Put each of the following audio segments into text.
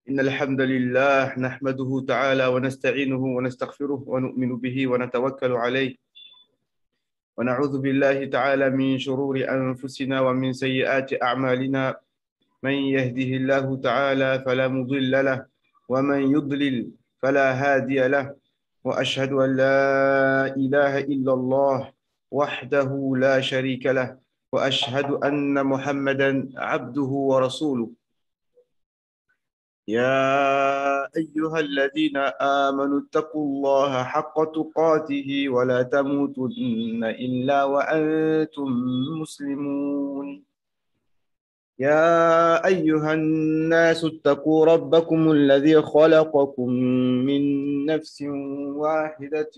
إن الحمد لله نحمده تعالى ونستعينه ونستغفره ونؤمن به ونتوكل عليه ونعوذ بالله تعالى من شرور أنفسنا ومن سيئات أعمالنا. من يهده الله تعالى فلا مضل له ومن يضلل فلا هادي له. وأشهد أن لا إله إلا الله وحده لا شريك له، وأشهد أن محمدا عبده ورسوله. يا أيها الذين آمنوا اتقوا الله حق تقاته ولا تموتن إلا وأنتم مسلمون. يا أيها الناس اتقوا ربكم الذي خلقكم من نفس واحدة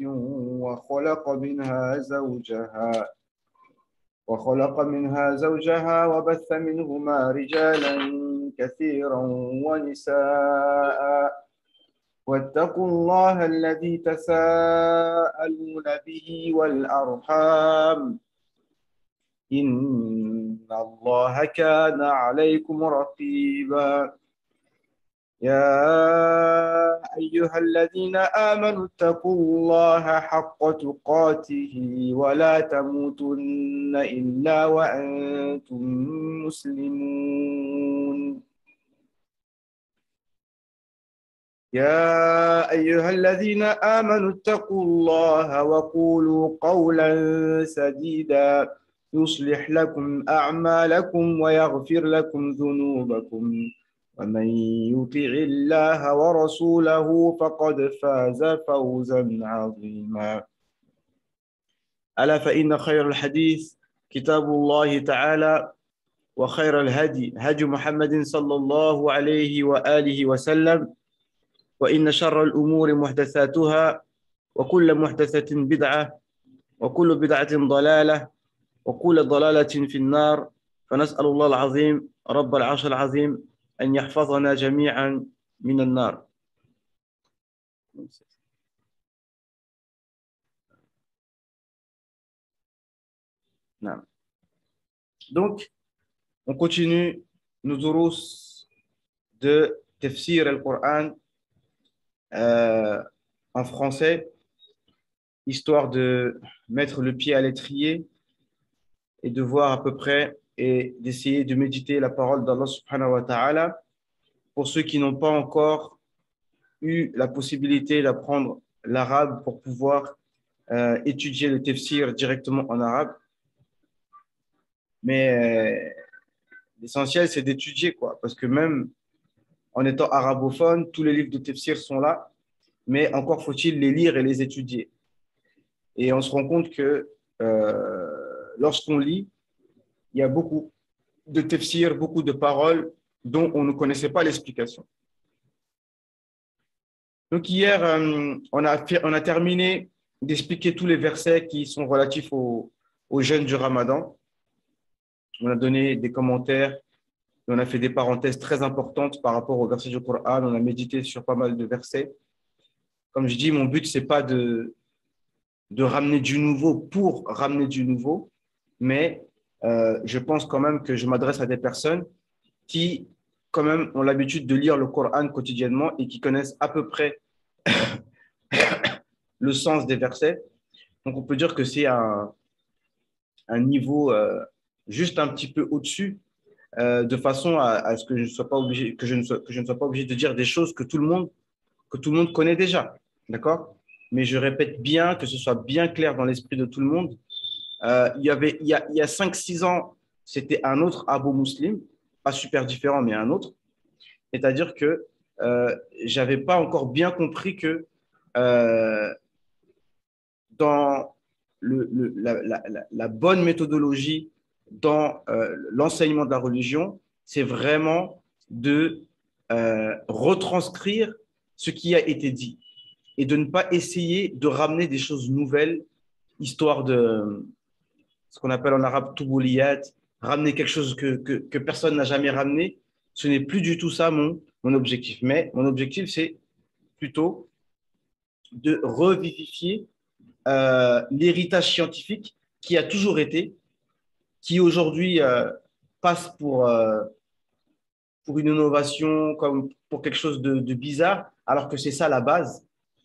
وخلق منها زوجها وبث منهما رجالا كثيرا ونساء. واتقوا الله الذي تساءلون به والأرحام، إن الله كان عليكم رقيبا. يا أيها الذين آمنوا اتقوا الله حق تقاته ولا تموتن إلا وأنتم مسلمون. يا أيها الذين آمنوا اتقوا الله وقولوا قولا سديدا يصلح لكم أعمالكم ويغفر لكم ذنوبكم، ومن يطع الله ورسوله فقد فاز فوزا عظيما. ألا فإن خير الحديث كتاب الله تعالى، وخير الهدي هدي محمد صلى الله عليه وآله وسلم، وإن شر الأمور محدثاتها، وكل محدثة بدعة، وكل بدعة ضلالة، وكل ضلالة في النار. فنسأل الله العظيم رب العرش العظيم أن يحفظنا جميعا من النار. نعم. Donc, on continue nos durus de tafsir al-Qur'an en français, histoire de mettre le pied à l'étrier et de voir à peu près et d'essayer de méditer la parole d'Allah subhanahu wa ta'ala. Pour ceux qui n'ont pas encore eu la possibilité d'apprendre l'arabe pour pouvoir étudier le tafsir directement en arabe. Mais l'essentiel, c'est d'étudier, quoi. Parce que même en étant arabophone, tous les livres de tafsir sont là, mais encore faut-il les lire et les étudier. Et on se rend compte que lorsqu'on lit, il y a beaucoup de tafsir, beaucoup de paroles dont on ne connaissait pas l'explication. Donc hier, on a terminé d'expliquer tous les versets qui sont relatifs au jeûne du Ramadan. On a donné des commentaires, et on a fait des parenthèses très importantes par rapport aux versets du Coran. On a médité sur pas mal de versets. Comme je dis, mon but, c'est pas de ramener du nouveau pour ramener du nouveau, mais je pense quand même que je m'adresse à des personnes qui, quand même, ont l'habitude de lire le Coran quotidiennement et qui connaissent à peu près le sens des versets. Donc, on peut dire que c'est un niveau juste un petit peu au-dessus, de façon à ce que je ne sois pas obligé, que je ne sois pas obligé de dire des choses que tout le monde connaît déjà. D'accord? Mais je répète bien, que ce soit bien clair dans l'esprit de tout le monde. Il y a 5-6 ans, c'était un autre Abu Muslim, pas super différent, mais un autre. C'est-à-dire que je n'avais pas encore bien compris que dans la bonne méthodologie dans l'enseignement de la religion, c'est vraiment de retranscrire ce qui a été dit et de ne pas essayer de ramener des choses nouvelles, histoire de ce qu'on appelle en arabe toubouliyat, ramener quelque chose que personne n'a jamais ramené. Ce n'est plus du tout ça mon objectif. Mais mon objectif, c'est plutôt de revivifier l'héritage scientifique qui a toujours été, qui aujourd'hui passe pour pour une innovation, comme pour quelque chose de bizarre, alors que c'est ça la base.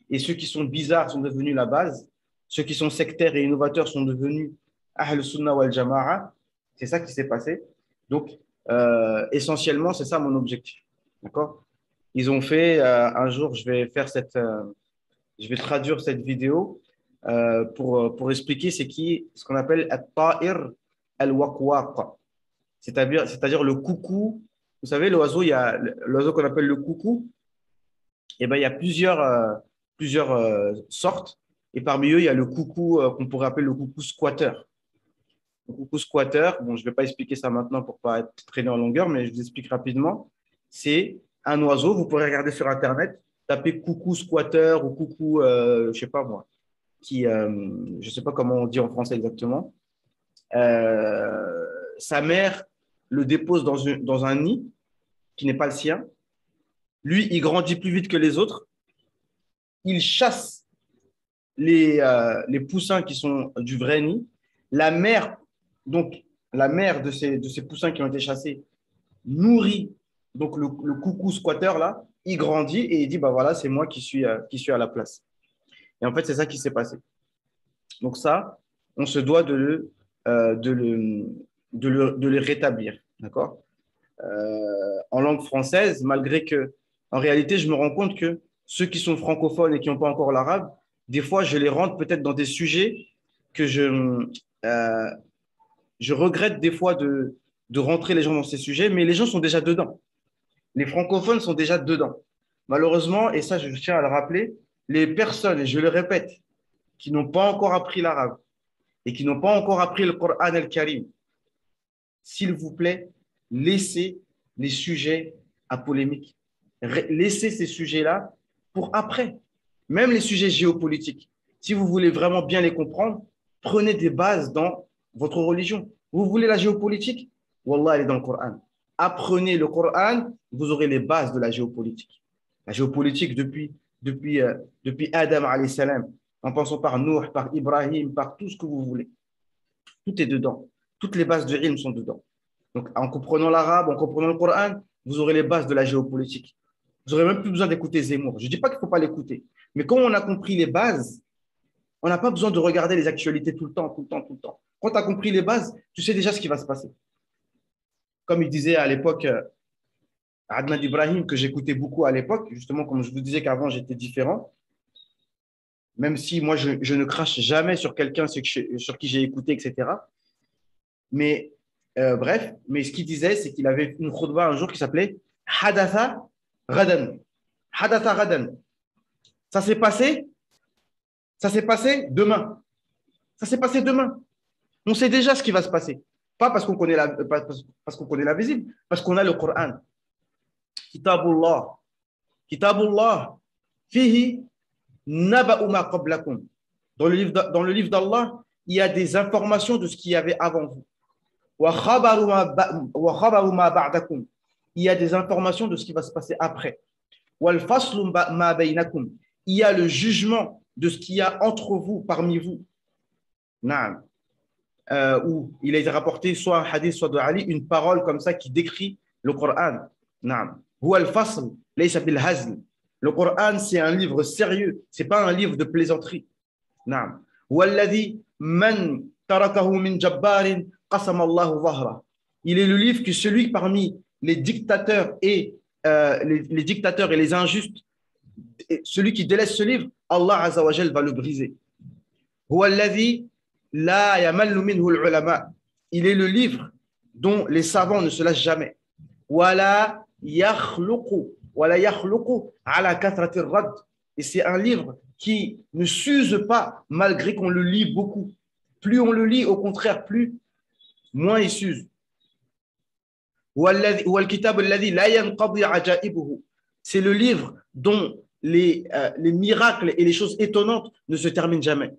Et ceux qui sont bizarres sont devenus la base. Ceux qui sont sectaires et innovateurs sont devenus Ahl Sunnah wal Jama'a. C'est ça qui s'est passé. Donc, essentiellement, c'est ça mon objectif. D'accord? Ils ont fait, un jour, je vais traduire cette vidéo pour expliquer c'est qui, ce qu'on appelle At-Ta'ir al-Waqwaq. C'est-à-dire le coucou. Vous savez, l'oiseau, il y a l'oiseau qu'on appelle le coucou. Et ben, il y a plusieurs sortes. Et parmi eux, il y a le coucou qu'on pourrait appeler le coucou squatter. Le coucou squatter, bon, je ne vais pas expliquer ça maintenant pour ne pas être traîné en longueur, mais je vous explique rapidement. C'est un oiseau, vous pourrez regarder sur Internet, taper coucou squatter ou coucou, je ne sais pas moi, je ne sais pas comment on dit en français exactement. Sa mère le dépose dans un nid qui n'est pas le sien. Lui, il grandit plus vite que les autres. Il chasse les poussins qui sont du vrai nid. La mère, donc la mère de ces poussins qui ont été chassés, nourrit donc le coucou squatter là. Il grandit et il dit bah voilà, c'est moi qui suis à la place. Et en fait, c'est ça qui s'est passé. Donc ça, on se doit de le rétablir, d'accord? En langue française, malgré que, en réalité, je me rends compte que ceux qui sont francophones et qui n'ont pas encore l'arabe, des fois, je les rentre peut-être dans des sujets que je regrette des fois de rentrer les gens dans ces sujets, mais les gens sont déjà dedans. Les francophones sont déjà dedans. Malheureusement, et ça, je tiens à le rappeler, les personnes, et je le répète, qui n'ont pas encore appris l'arabe et qui n'ont pas encore appris le Coran al-Karim, s'il vous plaît, laissez les sujets à polémique. Laissez ces sujets-là pour après. Même les sujets géopolitiques. Si vous voulez vraiment bien les comprendre, prenez des bases dans votre religion. Vous voulez la géopolitique? Wallah, elle est dans le Coran. Apprenez le Coran, vous aurez les bases de la géopolitique. La géopolitique depuis Adam alayhi salam, en passant par Nuh, par Ibrahim, par tout ce que vous voulez. Tout est dedans. Toutes les bases de ilm sont dedans. Donc, en comprenant l'arabe, en comprenant le Coran, vous aurez les bases de la géopolitique. Vous n'aurez même plus besoin d'écouter Zemmour. Je ne dis pas qu'il ne faut pas l'écouter. Mais quand on a compris les bases, on n'a pas besoin de regarder les actualités tout le temps, tout le temps, tout le temps. Quand tu as compris les bases, tu sais déjà ce qui va se passer. Comme il disait à l'époque, Adnan Ibrahim, que j'écoutais beaucoup à l'époque, justement, comme je vous disais qu'avant, j'étais différent. Même si moi, je ne crache jamais sur quelqu'un sur qui j'ai écouté, etc. Mais bref, mais ce qu'il disait, c'est qu'il avait une khutbah un jour qui s'appelait Hadatha Ghadan. Hadatha Ghadan. Ça s'est passé demain. Ça s'est passé demain. On sait déjà ce qui va se passer. Pas parce qu'on connaît parce qu'on connaît la visible, parce qu'on a le Coran. Kitabullah. Kitabullah. Fihi naba'u ma qablakum. Dans le livre d'Allah, il y a des informations de ce qu'il y avait avant vous. Il y a des informations de ce qui va se passer après. Il y a le jugement de ce qu'il y a entre vous, parmi vous. Où il a été rapporté soit un hadith, soit de Ali, une parole comme ça qui décrit le Coran. Le Coran, c'est un livre sérieux, ce n'est pas un livre de plaisanterie. Il est le livre que celui parmi les dictateurs et les injustes, celui qui délaisse ce livre, Allah Azza wa Jal va le briser. Il est le livre dont les savants ne se lâchent jamais. Et c'est un livre qui ne s'use pas malgré qu'on le lit beaucoup. Plus on le lit, au contraire, moins il s'use. C'est le livre dont les miracles et les choses étonnantes ne se terminent jamais.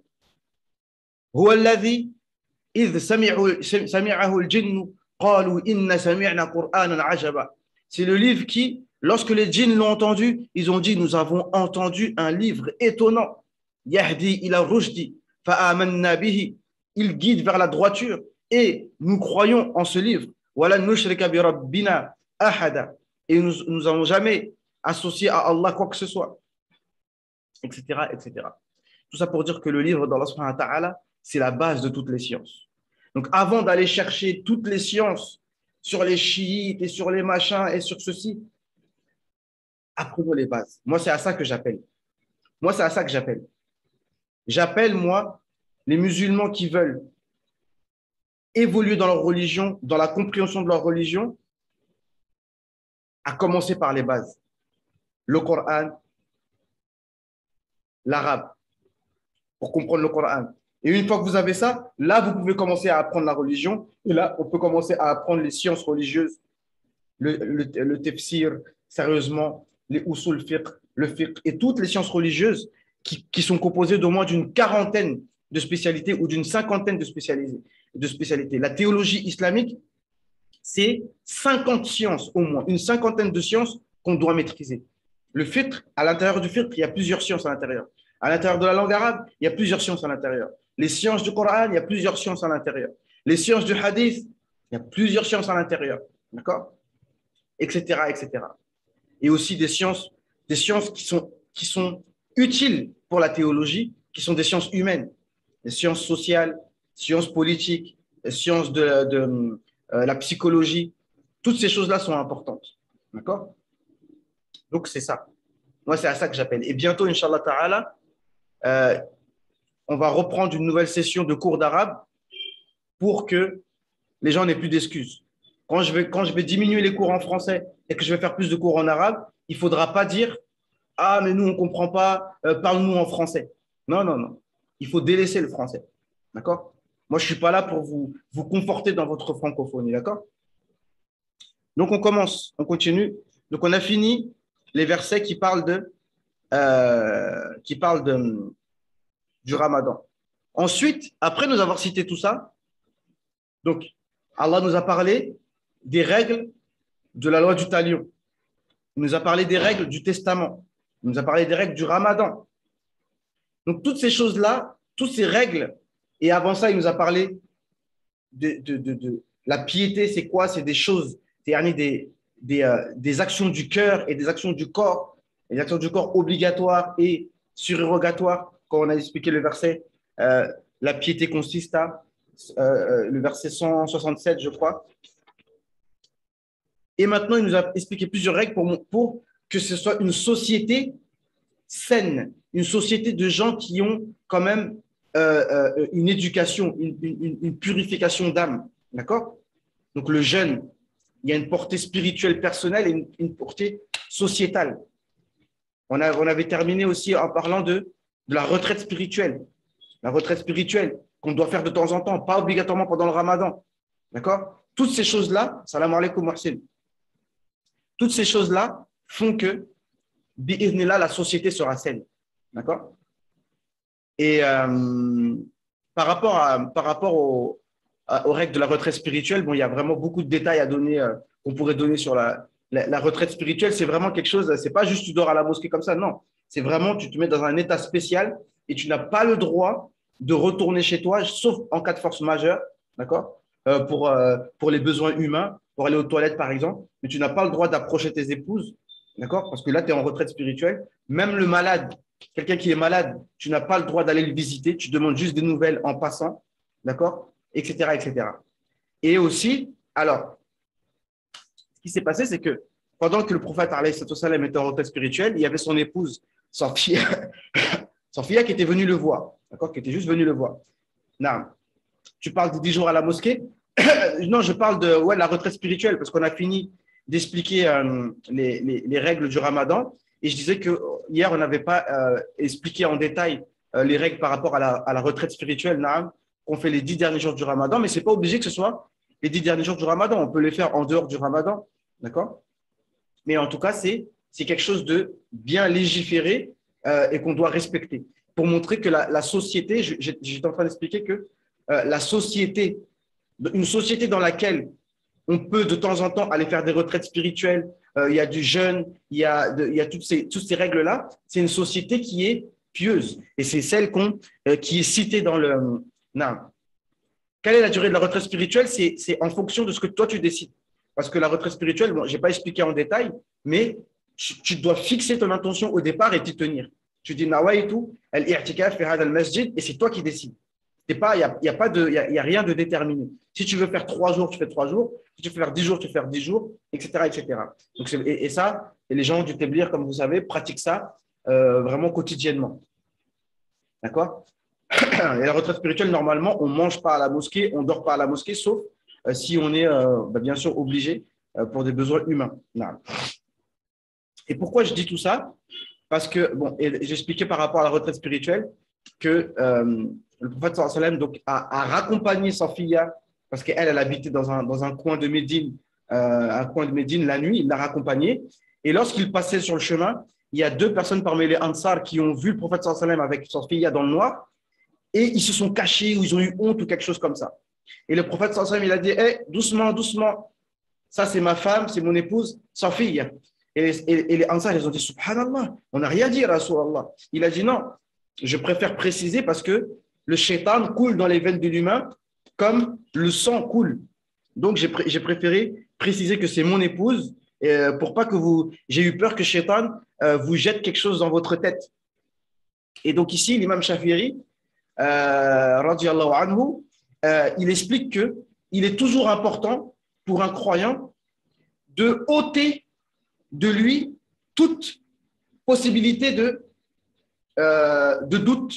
C'est le livre qui, lorsque les djinns l'ont entendu, ils ont dit, nous avons entendu un livre étonnant. Yahdi ila rushdi fa'amanna bihi. Il guide vers la droiture et nous croyons en ce livre. Wala nushrika bi rabbina ahada. et nous n'avons jamais associé à Allah quoi que ce soit, etc., etc. Tout ça pour dire que le livre d'Allah subhanahu wa ta'ala, c'est la base de toutes les sciences. Donc, avant d'aller chercher toutes les sciences sur les chiites et sur les machins et sur ceci, apprenons les bases. Moi, c'est à ça que j'appelle. Moi, c'est à ça que j'appelle. J'appelle, moi, les musulmans qui veulent évoluer dans leur religion, dans la compréhension de leur religion, à commencer par les bases. Le Coran, l'arabe, pour comprendre le Coran. Et une fois que vous avez ça, là, vous pouvez commencer à apprendre la religion. Et là, on peut commencer à apprendre les sciences religieuses, le tafsir, sérieusement, les usul fiqh, le fiqh et toutes les sciences religieuses qui sont composées d'au moins d'une quarantaine de spécialités ou d'une cinquantaine de spécialités. La théologie islamique, c'est 50 sciences au moins, une cinquantaine de sciences qu'on doit maîtriser. Le fiqh, à l'intérieur du fiqh, il y a plusieurs sciences à l'intérieur. À l'intérieur de la langue arabe, il y a plusieurs sciences à l'intérieur. Les sciences du Coran, il y a plusieurs sciences à l'intérieur. Les sciences du hadith, il y a plusieurs sciences à l'intérieur. D'accord? Etc., etc. Et aussi des sciences qui sont utiles pour la théologie, qui sont des sciences humaines, les sciences sociales, sciences politiques, les sciences de la psychologie. Toutes ces choses-là sont importantes. D'accord? Donc, c'est ça. Moi, c'est à ça que j'appelle. Et bientôt, Inch'Allah Ta'ala, on va reprendre une nouvelle session de cours d'arabe pour que les gens n'aient plus d'excuses. Quand je vais diminuer les cours en français et que je vais faire plus de cours en arabe, il ne faudra pas dire « Ah, mais nous, on ne comprend pas, parle-nous en français. » Non, non, non. Il faut délaisser le français. D'accord? Moi, je ne suis pas là pour vous conforter dans votre francophonie. D'accord? Donc, on commence, on continue. Donc, on a fini les versets qui parlent du Ramadan. Ensuite, après nous avoir cité tout ça, donc Allah nous a parlé des règles de la loi du talion. Il nous a parlé des règles du testament. Il nous a parlé des règles du Ramadan. Donc, toutes ces choses-là, toutes ces règles, et avant ça, il nous a parlé de la piété, c'est quoi? C'est des choses, c'est des actions du cœur et des actions du corps, des actions du corps obligatoires et surérogatoires. Quand on a expliqué le verset, la piété consiste à, le verset 167, je crois. Et maintenant, il nous a expliqué plusieurs règles pour que ce soit une société saine, une société de gens qui ont quand même une éducation, une purification d'âme. D'accord? Donc, le jeûne, il y a une portée spirituelle personnelle et une portée sociétale. On avait terminé aussi en parlant de la retraite spirituelle. La retraite spirituelle qu'on doit faire de temps en temps, pas obligatoirement pendant le Ramadan. D'accord? Toutes ces choses-là, salam alaikum Mohsin, toutes ces choses-là font que, bi'idhnillah, la société sera saine. D'accord? Et par rapport aux règles de la retraite spirituelle, bon, il y a vraiment beaucoup de détails à donner, qu'on pourrait donner sur la retraite spirituelle. C'est vraiment quelque chose, c'est pas juste tu dors à la mosquée comme ça, non. C'est vraiment, tu te mets dans un état spécial et tu n'as pas le droit de retourner chez toi, sauf en cas de force majeure, d'accord, pour les besoins humains, pour aller aux toilettes par exemple, mais tu n'as pas le droit d'approcher tes épouses, d'accord, parce que là, tu es en retraite spirituelle. Même le malade, quelqu'un qui est malade, tu n'as pas le droit d'aller le visiter, tu demandes juste des nouvelles en passant, d'accord, etc., etc. Et aussi, alors, ce qui s'est passé, c'est que pendant que le prophète alayhi salam était en retraite spirituelle, il y avait son épouse, Sophia qui était venue le voir, d'accord, qui était juste venue le voir. Non, tu parles de 10 jours à la mosquée? Non, je parle de la retraite spirituelle, parce qu'on a fini d'expliquer les règles du Ramadan. Et je disais que hier, on n'avait pas expliqué en détail les règles par rapport à la retraite spirituelle qu'on fait les 10 derniers jours du Ramadan, mais ce n'est pas obligé que ce soit les 10 derniers jours du Ramadan. On peut les faire en dehors du Ramadan, d'accord? Mais en tout cas, c'est quelque chose de bien légiféré et qu'on doit respecter pour montrer que la société, j'étais en train d'expliquer que la société, une société dans laquelle on peut de temps en temps aller faire des retraites spirituelles, il y a du jeûne, il y a toutes ces règles-là, c'est une société qui est pieuse. Et c'est celle qui est citée dans le… Non. Quelle est la durée de la retraite spirituelle? C'est en fonction de ce que toi tu décides. Parce que la retraite spirituelle, bon, je n'ai pas expliqué en détail, mais tu dois fixer ton intention au départ et t'y tenir. Tu dis Nawaitu al-i'tikaf fi hadha al-masjid et c'est toi qui décides. Il n'y a rien de déterminé. Si tu veux faire 3 jours, tu fais 3 jours. Si tu veux faire 10 jours, tu fais faire 10 jours, etc. etc. Donc, et ça, et les gens du Téblir, comme vous savez, pratiquent ça vraiment quotidiennement. D'accord. Et la retraite spirituelle, normalement, on ne mange pas à la mosquée, on ne dort pas à la mosquée, sauf si on est bien sûr obligé pour des besoins humains. Non. Et pourquoi je dis tout ça? Parce que, bon, j'expliquais par rapport à la retraite spirituelle que le prophète sallallahu alayhi wa sallam donc, a raccompagné sa fille, parce qu'elle habitait dans un coin de Médine, la nuit, il l'a raccompagnée. Et lorsqu'il passait sur le chemin, il y a 2 personnes parmi les Ansar qui ont vu le prophète sallallahu alayhi wa sallam avec sa fille dans le noir, et ils se sont cachés ou ils ont eu honte ou quelque chose comme ça. Et le prophète sallallahu alayhi wa sallam, il a dit hey, doucement, doucement, ça c'est ma femme, c'est mon épouse, sa fille. Et les Ansar, ils ont dit subhanallah, on n'a rien dit, Rasulallah. Il a dit non, je préfère préciser parce que le shaitan coule dans les veines de l'humain comme le sang coule. Donc, j'ai préféré préciser que c'est mon épouse pour pas que j'ai eu peur que shaitan vous jette quelque chose dans votre tête. Et donc ici, l'imam Shafiri, radiallahu anhu, il explique qu'il est toujours important pour un croyant de ôter de lui toute possibilité de doute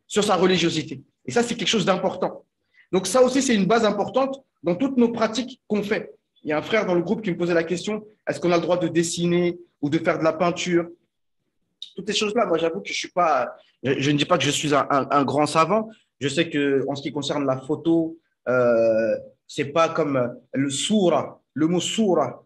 sur sa religiosité. Et ça, c'est quelque chose d'important. Donc ça aussi, c'est une base importante dans toutes nos pratiques qu'on fait. Il y a un frère dans le groupe qui me posait la question, est-ce qu'on a le droit de dessiner ou de faire de la peinture? Toutes ces choses-là, moi j'avoue que je ne dis pas que je suis un grand savant. Je sais qu'en ce qui concerne la photo, c'est pas comme le soura, le mot soura.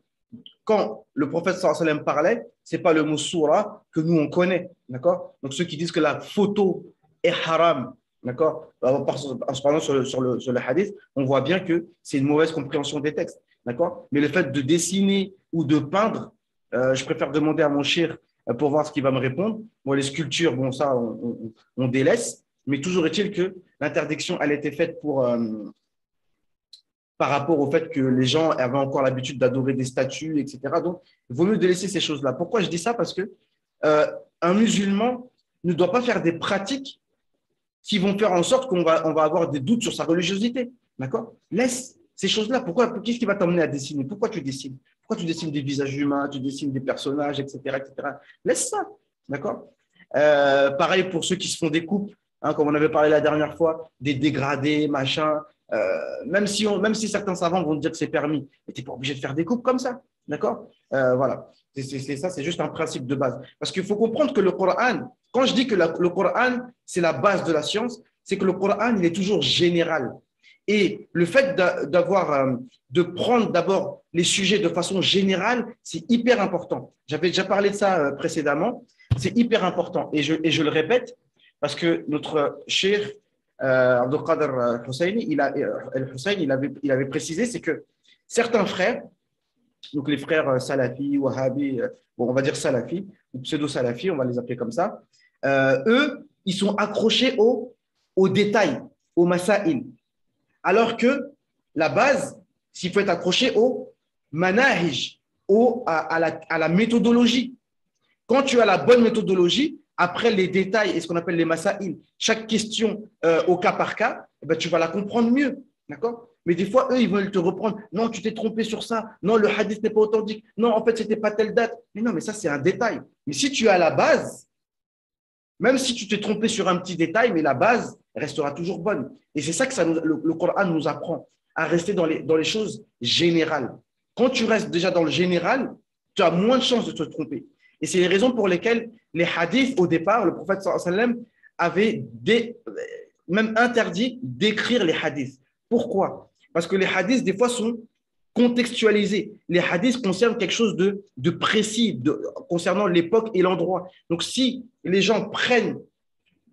Quand le prophète sallallahu alayhi wa sallam parlait, ce n'est pas le mot soura que nous on connaît. D'accord? Donc ceux qui disent que la photo est haram, d'accord? En se parlant sur le hadith, on voit bien que c'est une mauvaise compréhension des textes. D'accord? Mais le fait de dessiner ou de peindre, je préfère demander à mon cheikh pour voir ce qu'il va me répondre. Bon, les sculptures, bon, ça, on délaisse. Mais toujours est-il que l'interdiction, elle a été faite par rapport au fait que les gens avaient encore l'habitude d'adorer des statues, etc. Donc, il vaut mieux délaisser ces choses-là. Pourquoi je dis ça? Parce que un musulman ne doit pas faire des pratiques qui vont faire en sorte qu'on va avoir des doutes sur sa religiosité. D'accord? Laisse ces choses-là. Qu'est-ce qui va t'emmener à dessiner? Pourquoi tu dessines? Pourquoi tu dessines des visages humains, tu dessines des personnages, etc. etc. Laisse ça. D'accord? Pareil pour ceux qui se font des coupes, hein, comme on avait parlé la dernière fois, des dégradés, machin. Même si certains savants vont te dire que c'est permis, mais tu n'es pas obligé de faire des coupes comme ça. D'accord? Voilà. C'est juste un principe de base. Parce qu'il faut comprendre que le Coran, quand je dis que le Coran, c'est la base de la science, c'est que le Coran, il est toujours général. Et le fait de prendre d'abord les sujets de façon générale, c'est hyper important. J'avais déjà parlé de ça précédemment. C'est hyper important. Et je le répète, parce que notre cheikh, Abdul Qadir Husseini, il avait précisé, c'est que certains frères, donc les frères salafis, wahhabis, bon, on va dire salafis, ou pseudo-salafis, on va les appeler comme ça, eux, ils sont accrochés aux détails, aux masaïl. Alors que la base, s'il faut être accroché au manahij, à la méthodologie. Quand tu as la bonne méthodologie, après les détails et ce qu'on appelle les masaïl, chaque question au cas par cas, eh ben, tu vas la comprendre mieux. D'accord? Mais des fois, eux, ils veulent te reprendre. Non, tu t'es trompé sur ça. Non, le hadith n'est pas authentique. Non, en fait, ce n'était pas telle date. Mais non, mais ça, c'est un détail. Mais si tu as la base, même si tu t'es trompé sur un petit détail, mais la base restera toujours bonne. Et c'est ça que le Coran nous apprend, à rester dans les choses générales. Quand tu restes déjà dans le général, tu as moins de chances de te tromper. Et c'est les raisons pour lesquelles les hadiths, au départ, le prophète sallallahu alayhi wa sallam avait même interdit d'écrire les hadiths. Pourquoi? Parce que les hadiths, des fois, sont contextualisés. Les hadiths concernent quelque chose de précis concernant l'époque et l'endroit. Donc, si les gens prennent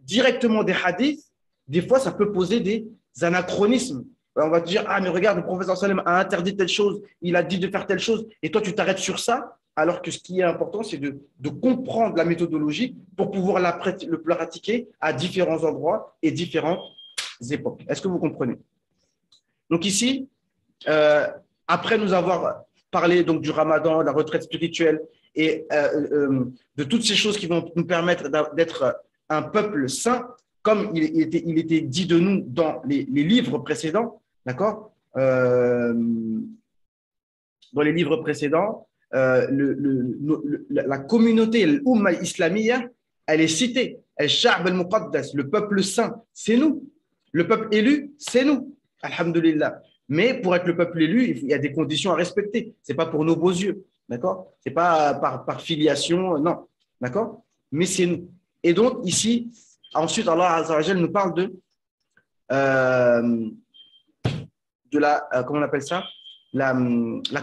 directement des hadiths, des fois, ça peut poser des anachronismes. On va te dire, ah, mais regarde, le prophète sallallahu alayhi wa sallam a interdit telle chose, il a dit de faire telle chose, et toi, tu t'arrêtes sur ça, alors que ce qui est important, c'est de comprendre la méthodologie pour pouvoir le pratiquer à différents endroits et différentes époques. Est-ce que vous comprenez? Donc ici, après nous avoir parler donc du ramadan, de la retraite spirituelle et de toutes ces choses qui vont nous permettre d'être un peuple saint, comme il était dit de nous dans les livres précédents, d'accord dans les livres précédents, la communauté, l'Umma islamiyya, elle est citée. El-Sha'b al-Muqaddas, le peuple saint, c'est nous. Le peuple élu, c'est nous. Alhamdulillah. Mais pour être le peuple élu, il y a des conditions à respecter. Ce n'est pas pour nos beaux yeux. D'accord? Ce n'est pas par filiation, non. D'accord? Mais c'est nous. Et donc, ici, ensuite, Allah Azza wa Jal nous parle de la, comment on appelle ça? La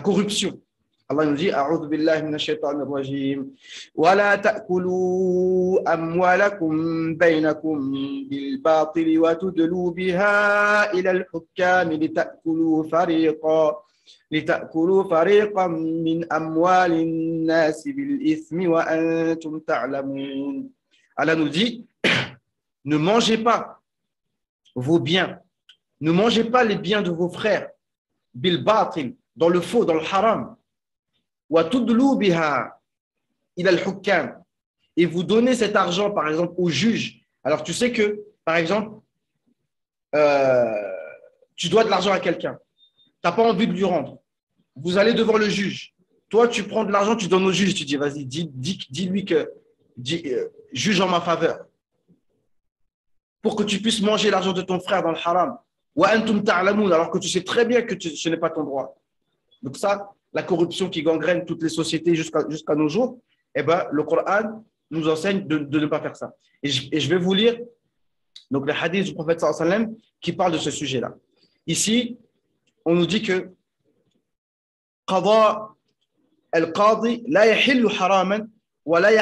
corruption. Allah nous dit A'udhu billahi minash shaitanir rajim wa la ta'kulu amwalakum bainakum bil batil wa tudlu biha ila al hukam litakulu fariqan min amwalin nas bil ithmi wa antum ta'lamun. Allah nous dit ne mangez pas vos biens, ne mangez pas les biens de vos frères bil batil, dans le faux, dans le haram. Et vous donnez cet argent, par exemple, au juge. Alors, tu sais que, par exemple, tu dois de l'argent à quelqu'un. Tu n'as pas envie de lui rendre. Vous allez devant le juge. Toi, tu prends de l'argent, tu donnes au juge. Tu dis, vas-y, dis-lui que juge en ma faveur. Pour que tu puisses manger l'argent de ton frère dans le haram. Alors que tu sais très bien que ce n'est pas ton droit. Donc ça, la corruption qui gangrène toutes les sociétés jusqu'à nos jours, eh ben, le Coran nous enseigne de ne pas faire ça. Et je vais vous lire donc, les hadiths du prophète sallallahu alayhi wa sallam qui parlent de ce sujet-là. Ici, on nous dit que qada al-qadi la yahillu haraman wa la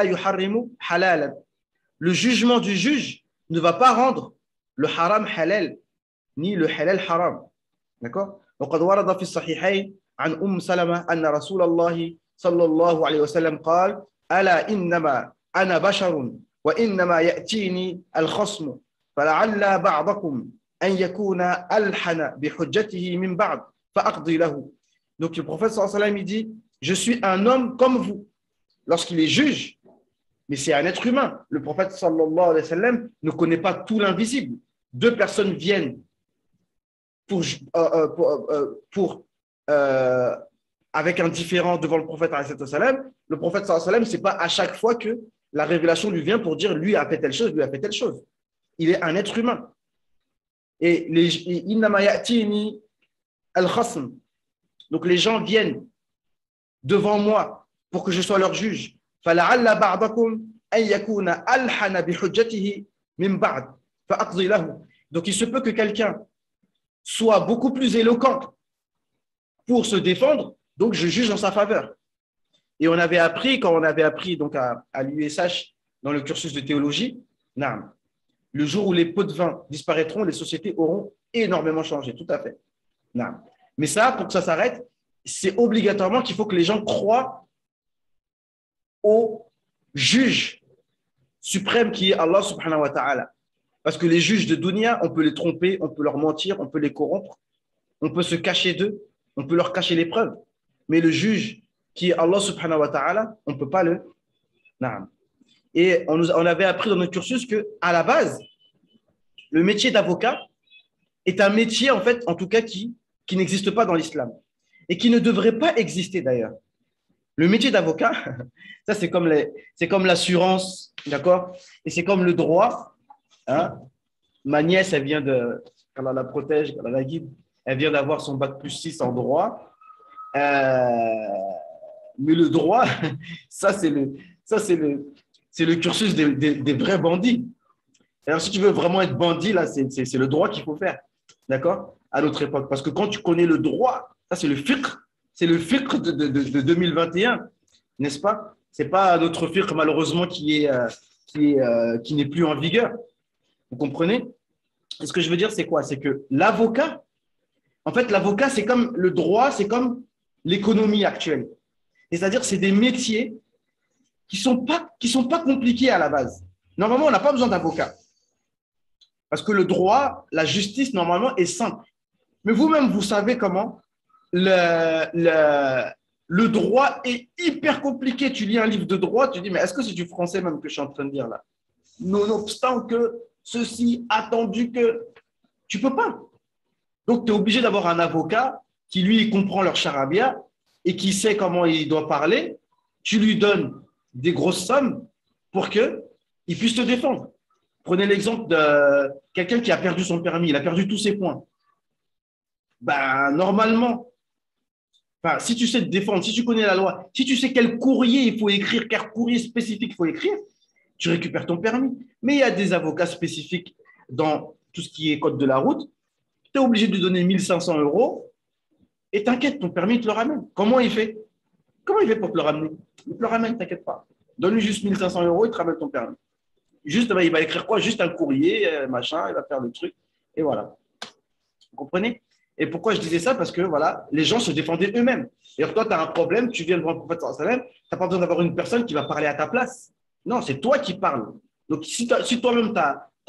yuharrimu halalan. Le jugement du juge ne va pas rendre le haram halal ni le halal haram. D'accord? وقد ورد في الصحيحين عن سلمة أن رسول الله صلى الله عليه وسلم قال ألا إنما أنا بشر وإنما يأتيني الخصم فلعل بعضكم أن يكون ألحن بحجته من بعد فأقضي له. Donc le prophète sallallahu alayhi wa sallam il dit je suis un homme comme vous lorsqu'il est juge, mais c'est un être humain. Le prophète sallallahu alayhi wa sallam ne connaît pas tout l'invisible. Deux personnes viennent avec un différend devant le prophète alayhi wa sallam. Le prophète sallallahu alayhi wa sallam, c'est pas à chaque fois que la révélation lui vient pour dire lui a fait telle chose, lui a fait telle chose. Il est un être humain. Et innama ya'tini al-khasm. Donc les gens viennent devant moi pour que je sois leur juge. فَلَعَلَّ بَعْضَكُمْ أَنْ يَكُونَ أَلْحَنَ بِحُجَّتِهِ مِنْ بَعْدٍ فَأَقْضِي لَهُ. Donc il se peut que quelqu'un soit beaucoup plus éloquent pour se défendre, donc je juge en sa faveur. Et on avait appris, quand on avait appris donc à l'USH dans le cursus de théologie, le jour où les pots de vin disparaîtront, les sociétés auront énormément changé, tout à fait. Mais ça, pour que ça s'arrête, c'est obligatoirement qu'il faut que les gens croient au juge suprême qui est Allah subhanahu wa ta'ala. Parce que les juges de dunya, on peut les tromper, on peut leur mentir, on peut les corrompre, on peut se cacher d'eux, on peut leur cacher les preuves. Mais le juge qui est Allah subhanahu wa ta'ala, on ne peut pas le... Et on avait appris dans notre cursus qu'à la base, le métier d'avocat est un métier, en fait, en tout cas, qui n'existe pas dans l'islam et qui ne devrait pas exister d'ailleurs. Le métier d'avocat, ça c'est comme l'assurance, d'accord? Et c'est comme le droit. Hein? Ma nièce, elle vient de, quand elle la protège, quand elle la guide, elle vient d'avoir son bac plus 6 en droit. Mais le droit, ça c'est le cursus des vrais bandits. Alors si tu veux vraiment être bandit, là, c'est le droit qu'il faut faire, d'accord? À notre époque. Parce que quand tu connais le droit, ça c'est le fiqh de 2021, n'est-ce pas? Ce n'est pas notre fiqh malheureusement qui n'est plus en vigueur. Vous comprenez? Et ce que je veux dire, c'est quoi? C'est que l'avocat, en fait, l'avocat, c'est comme le droit, c'est comme l'économie actuelle. C'est-à-dire, c'est des métiers qui sont pas compliqués à la base. Normalement, on n'a pas besoin d'avocat. Parce que le droit, la justice, normalement, est simple. Mais vous-même, vous savez comment le droit est hyper compliqué. Tu lis un livre de droit, tu dis, mais est-ce que c'est du français même que je suis en train de dire là? Nonobstant que ceci, attendu que… Tu peux pas. Donc, tu es obligé d'avoir un avocat qui, lui, comprend leur charabia et qui sait comment il doit parler. Tu lui donnes des grosses sommes pour qu'il puisse te défendre. Prenez l'exemple de quelqu'un qui a perdu son permis, il a perdu tous ses points. Ben, normalement, enfin, si tu sais te défendre, si tu connais la loi, si tu sais quel courrier il faut écrire, quel courrier spécifique il faut écrire, tu récupères ton permis. Mais il y a des avocats spécifiques dans tout ce qui est code de la route. Tu es obligé de lui donner 1500 euros et t'inquiète, ton permis, il te le ramène. Comment il fait? Comment il fait pour te le ramener? Il te le ramène, t'inquiète pas. Donne-lui juste 1500 euros, il te ramène ton permis. Juste, il va écrire quoi? Juste un courrier, machin, il va faire le truc. Et voilà. Vous comprenez? Et pourquoi je disais ça? Parce que voilà, les gens se défendaient eux-mêmes. Et toi, tu as un problème, tu viens devant le prophète sallallahu alayhi wa sallam, tu n'as pas besoin d'avoir une personne qui va parler à ta place. Non, c'est toi qui parles. Donc, si toi-même, tu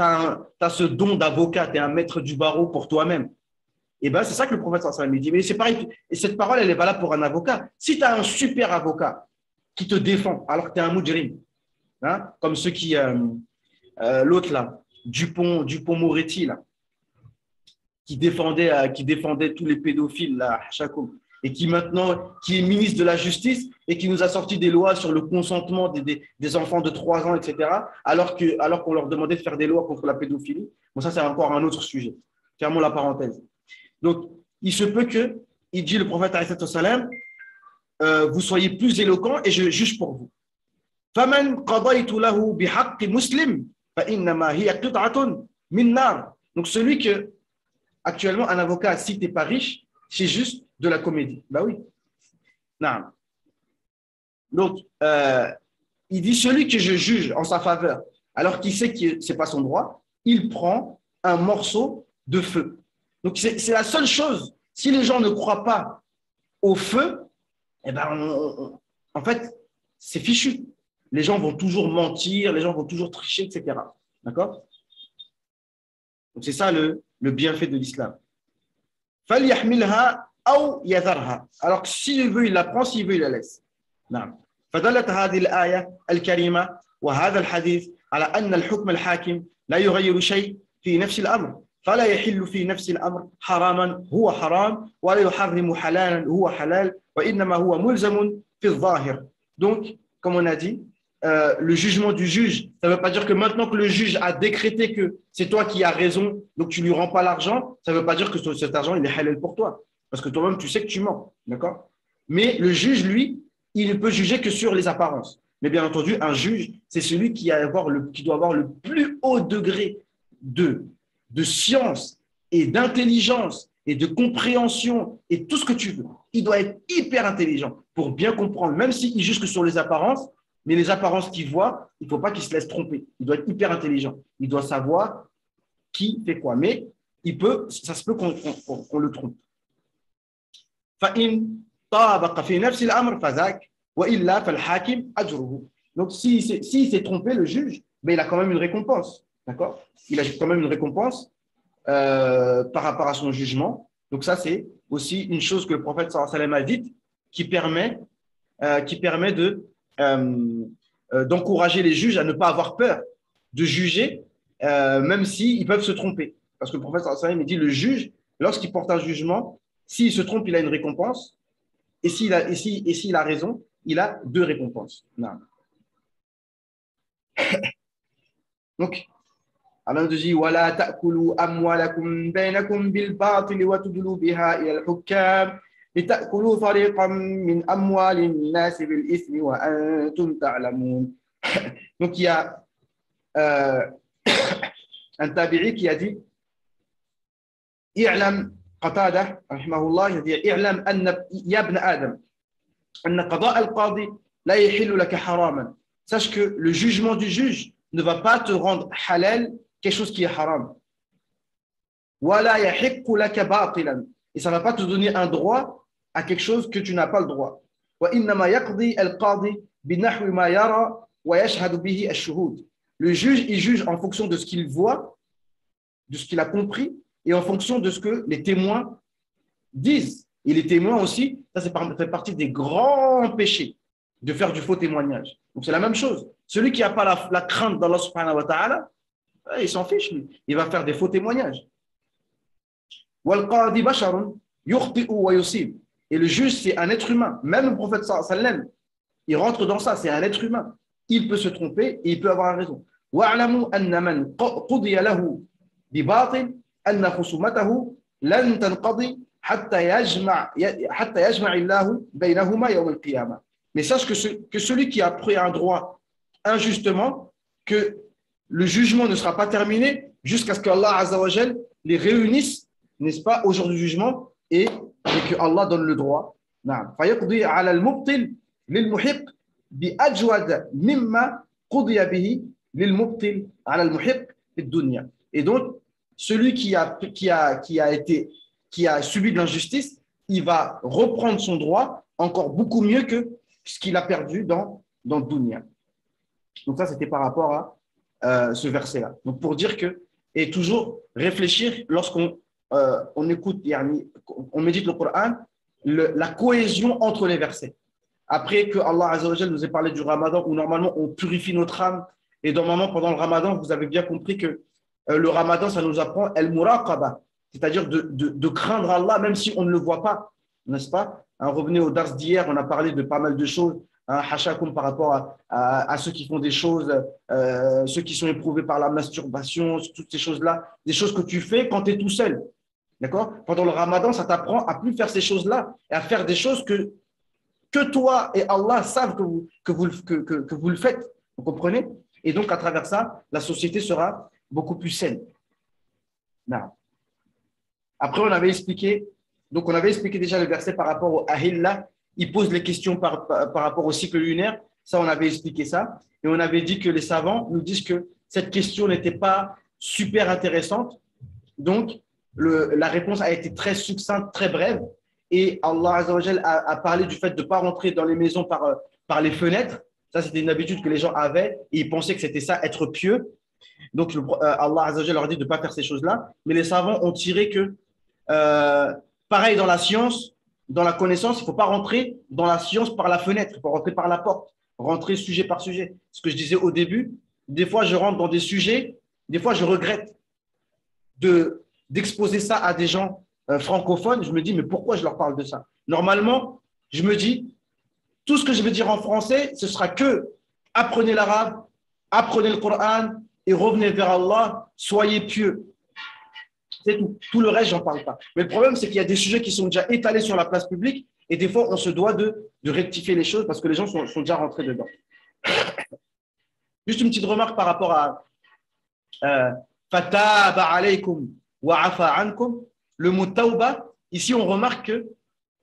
as ce don d'avocat, tu es un maître du barreau pour toi-même, et ben c'est ça que le prophète sallallahu alayhi wa sallam dit. Mais c'est pareil, et cette parole, elle est valable pour un avocat. Si tu as un super avocat qui te défend, alors que tu es un mujrim, hein, comme ceux qui… l'autre là, Dupont-Moretti, là, qui défendait tous les pédophiles, là, et qui maintenant, qui est ministre de la Justice et qui nous a sorti des lois sur le consentement des enfants de 3 ans, etc., alors qu'on leur demandait de faire des lois contre la pédophilie. Bon, ça, c'est encore un autre sujet. Fermons la parenthèse. Donc, il se peut que, il dit le prophète, vous soyez plus éloquent et je juge pour vous. فَمَنْ قَضَيْتُ لَهُ بِحَقِّ مُسْلِمٍ فَإِنَّمَا هِيَ قِطْعَةٌ مِنْ نَارٍ. Donc, celui que, actuellement, un avocat, si tu n'es pas riche, c'est juste de la comédie. Ben oui. Non. Donc, il dit, celui que je juge en sa faveur, alors qu'il sait que ce n'est pas son droit, il prend un morceau de feu. Donc, c'est la seule chose. Si les gens ne croient pas au feu, eh ben, en fait, c'est fichu. Les gens vont toujours mentir, les gens vont toujours tricher, etc. D'accord? Donc, c'est ça le bienfait de l'islam. فَلْيَحْمِلْهَا أَوْ يَذَرْهَا. Alors que s'il veut, il la prend, s'il veut, il la laisse. نعم. فدلت هذه الآية الكريمة وهذا الحديث على أن الحكم الحاكم لا يغير شيء في نفس الأمر فلا يحل في نفس الأمر حراما هو حرام ولا يحرم حلالا هو حلال وإنما هو ملزم في الظاهر. Donc, comme on a dit, le jugement du juge, ça ne veut pas dire que maintenant que le juge a décrété que c'est toi qui as raison, donc tu ne lui rends pas l'argent, ça ne veut pas dire que cet argent, il est halal pour toi. Parce que toi-même, tu sais que tu mens. D'accord? Mais le juge, lui, il ne peut juger que sur les apparences. Mais bien entendu, un juge, c'est celui qui doit avoir le plus haut degré de science et d'intelligence et de compréhension et tout ce que tu veux. Il doit être hyper intelligent pour bien comprendre, même s'il juge que sur les apparences, mais les apparences qu'il voit, il ne faut pas qu'il se laisse tromper. Il doit être hyper intelligent. Il doit savoir qui fait quoi. Mais ça se peut qu'on le trompe. Donc, s'il s'est trompé, le juge, mais il a quand même une récompense. D'accord? Il a quand même une récompense par rapport à son jugement. Donc, ça, c'est aussi une chose que le prophète sallallahu alayhi wa sallam a dite qui permet d'encourager les juges à ne pas avoir peur de juger, même s'ils peuvent se tromper. Parce que le prophète sallallahu alayhi wa sallam dit le juge, lorsqu'il porte un jugement, s'il se trompe, il a une récompense. Et s'il a raison, il a 2 récompenses. Non. Donc, Allah nous dit وَلَا تَأْكُلُوا أَمْوَالَكُمْ بَيْنَكُمْ بِالْبَاطِلِ وَتُدْلُوا بِهَا إِلَى الْحُكَّامِ لِتَأْكُلُوا فَرِيقًا مِنْ أَمْوَالِ النَّاسِ بِالْإِثْمِ وَأَنْتُمْ تَعْلَمُونَ. Donc, il y a un tabi'i qui a dit اعلم قتادة رحمه الله يقول اعلم أن يا ابن آدم أن قضاء القاضي لا يحل لك حراما. Sache que le jugement du juge ne va pas te rendre halal quelque chose qui est haram. ولا يحق لك باطلا. Et ça ne va pas te donner un droit à quelque chose que tu n'as pas le droit. وإنما يقضي القاضي بنحو ما يرى ويشهد به الشهود. Le juge, il juge en fonction de ce qu'il voit, de ce qu'il a compris, et en fonction de ce que les témoins disent. Et les témoins aussi, ça fait partie des grands péchés de faire du faux témoignage. Donc c'est la même chose. Celui qui n'a pas la crainte d'Allah subhanahu wa ta'ala, il s'en fiche, lui. Il va faire des faux témoignages. وَالْقَاضِي بَشَرٌ يُخْطِئُ وَيُصِيبُ. Et le juge, c'est un être humain. Même le prophète sallam, il rentre dans ça, c'est un être humain. Il peut se tromper et il peut avoir raison. وَاعْلَمُوا أَنَّ مَنْ قُضِيَ لَهُ بِبَاطِلٍ أَنَّ خُصُومَتَهُ لَنْ تَنْقَضِي حَتَّى يَجْمَعِ اللَّهُ بَيْنَهُمَا يَوْمَ الْقِيَامَةِ. Mais sache que celui qui a pris un droit injustement, que le jugement ne sera pas terminé jusqu'à ce qu'Allah Azza wa Jal les réunisse, n'est-ce pas, au jour du jugement et que Allah donne le droit. فيقضي على المبطل للمحق بأجود مما قضي به للمبطل على المحق في الدنيا. Et donc, celui qui a subi de l'injustice, il va reprendre son droit encore beaucoup mieux que ce qu'il a perdu dans le dunya. Donc ça, c'était par rapport à ce verset-là. Donc pour dire que, et toujours réfléchir lorsqu'on on écoute, on médite le Coran, la cohésion entre les versets. Après que Allah Azza wa Jal nous ait parlé du Ramadan, où normalement on purifie notre âme, et normalement pendant le Ramadan, vous avez bien compris que le Ramadan, ça nous apprend al-muraqaba, c'est-à-dire de craindre Allah, même si on ne le voit pas, n'est-ce pas? Revenez au dars d'hier, on a parlé de pas mal de choses, hashakum par rapport à ceux qui font des choses, ceux qui sont éprouvés par la masturbation, toutes ces choses-là, des choses que tu fais quand tu es tout seul. D'accord? Pendant le Ramadan, ça t'apprend à plus faire ces choses-là et à faire des choses que toi et Allah savent que vous le faites. Vous comprenez? Et donc, à travers ça, la société sera beaucoup plus saine. Non. Après, on avait expliqué déjà le verset par rapport au Ahilla. Il pose les questions par rapport au cycle lunaire. Ça, on avait expliqué ça. Et on avait dit que les savants nous disent que cette question n'était pas super intéressante. Donc, la réponse a été très succincte, très brève. Et Allah Azza wa Jal a parlé du fait de ne pas rentrer dans les maisons par les fenêtres. Ça, c'était une habitude que les gens avaient et ils pensaient que c'était ça, être pieux. Donc, Allah Azza wa Jal leur a dit de ne pas faire ces choses-là. Mais les savants ont tiré que, pareil dans la science, dans la connaissance, il ne faut pas rentrer dans la science par la fenêtre, il faut rentrer par la porte, rentrer sujet par sujet. Ce que je disais au début, des fois, je rentre dans des sujets, des fois, je regrette d'exposer ça à des gens francophones. Je me dis, mais pourquoi je leur parle de ça? Normalement, je me dis, tout ce que je vais dire en français, ce sera que apprenez l'arabe, apprenez le Coran et revenez vers Allah, soyez pieux. C'est tout. Tout le reste, j'en parle pas. Mais le problème, c'est qu'il y a des sujets qui sont déjà étalés sur la place publique et des fois, on se doit de rectifier les choses parce que les gens sont déjà rentrés dedans. Juste une petite remarque par rapport à Fataba alaykum wa afa ankum. Le mot tauba, ici, on remarque que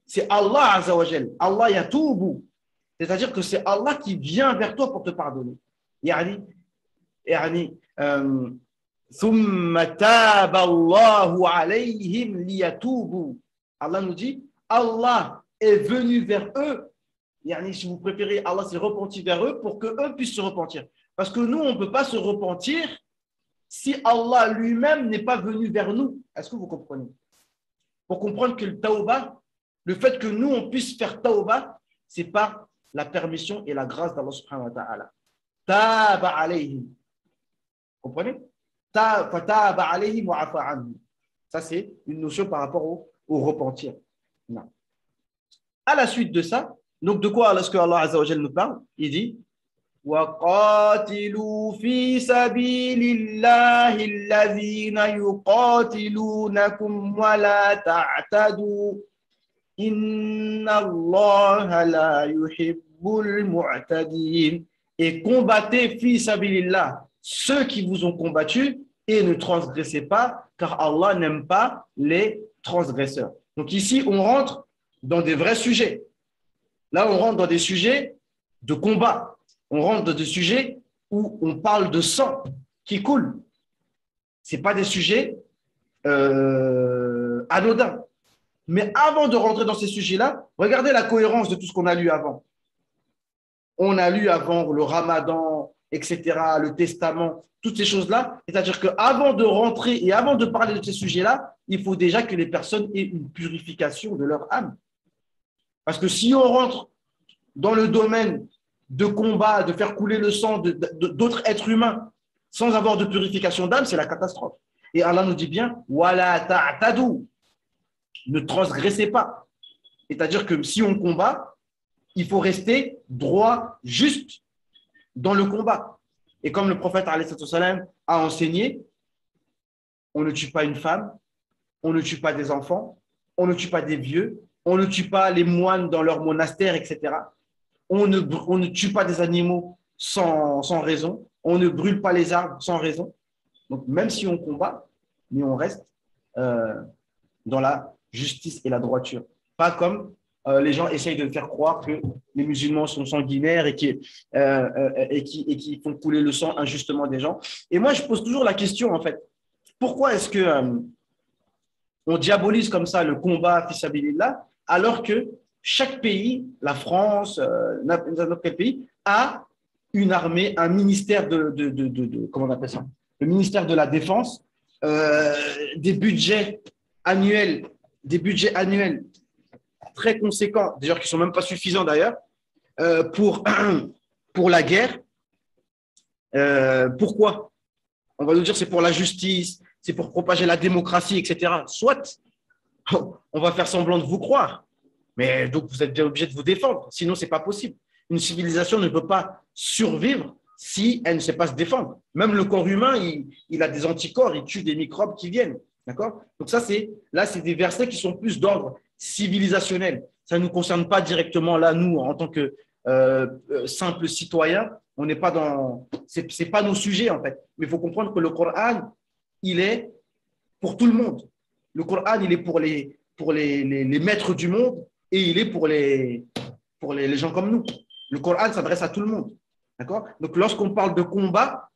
c'est Allah Azza wa Jal. Allah yatoubu. C'est-à-dire que c'est Allah qui vient vers toi pour te pardonner. Yani, ثم تاب الله عليهم ليتوبوا. Allah nous dit, Allah est venu vers eux. Yani, si vous préférez, Allah s'est repenti vers eux pour qu'eux puissent se repentir. Parce que nous, on ne peut pas se repentir si Allah lui-même n'est pas venu vers nous. Est-ce que vous comprenez? Pour comprendre que le tauba, le fait que nous, on puisse faire tauba, c'est par la permission et la grâce d'Allah subhanahu wa ta'ala. Taba alayhim. Vous comprenez? Ça, c'est une notion par rapport au repentir. Non. À la suite de ça, donc de quoi est-ce que Allah Azza wa Jal nous parle? Il dit وَقَاتِلُوا فِي سَبِيلِ اللَّهِ الَّذِينَ يُقَاتِلُونَكُمْ وَلَا تَعْتَدُوا إِنَّ اللَّهَ لَا يُحِبُّ الْمُعْتَدِينَ. Et combattez fi sabilillah, ceux qui vous ont combattu, et ne transgressez pas, car Allah n'aime pas les transgresseurs. Donc ici, on rentre dans des vrais sujets. Là, on rentre dans des sujets de combat. On rentre dans des sujets où on parle de sang qui coule. Ce n'est pas des sujets anodins. Mais avant de rentrer dans ces sujets-là, regardez la cohérence de tout ce qu'on a lu avant. On a lu avant le Ramadan, etc., le testament, toutes ces choses-là. C'est-à-dire qu'avant de rentrer et avant de parler de ces sujets-là, il faut déjà que les personnes aient une purification de leur âme. Parce que si on rentre dans le domaine de combat, de faire couler le sang d'autres êtres humains sans avoir de purification d'âme, c'est la catastrophe. Et Allah nous dit bien, wala ta'tadu, ne transgressez pas. C'est-à-dire que si on combat, il faut rester droit, juste dans le combat. Et comme le prophète a enseigné, on ne tue pas une femme, on ne tue pas des enfants, on ne tue pas des vieux, on ne tue pas les moines dans leur monastère, etc. On ne tue pas des animaux sans raison, on ne brûle pas les arbres sans raison. Donc, même si on combat, mais on reste dans la justice et la droiture. Pas comme les gens essayent de faire croire que les musulmans sont sanguinaires et qui font couler le sang injustement des gens. Et moi, je pose toujours la question, en fait, pourquoi est-ce que on diabolise comme ça le combat fils sabilillah, alors que chaque pays, la France, n'importe quel pays, a une armée, un ministère comment on appelle ça, le ministère de la Défense, des budgets annuels très conséquents, d'ailleurs qui ne sont même pas suffisants d'ailleurs, pour la guerre. Pourquoi? On va nous dire c'est pour la justice, c'est pour propager la démocratie, etc. Soit, on va faire semblant de vous croire, mais donc vous êtes bien obligé de vous défendre, sinon ce n'est pas possible. Une civilisation ne peut pas survivre si elle ne sait pas se défendre. Même le corps humain, il a des anticorps, il tue des microbes qui viennent. D'accord? Donc ça, c'est des versets qui sont plus d'ordre civilisationnel. Ça ne nous concerne pas directement là, nous, en tant que simples citoyens. On n'est pas dans… C'est pas nos sujets, en fait. Mais il faut comprendre que le Coran, il est pour tout le monde. Le Coran, il est pour les maîtres du monde et il est pour les gens comme nous. Le Coran s'adresse à tout le monde. D'accord? Donc, lorsqu'on parle de combat,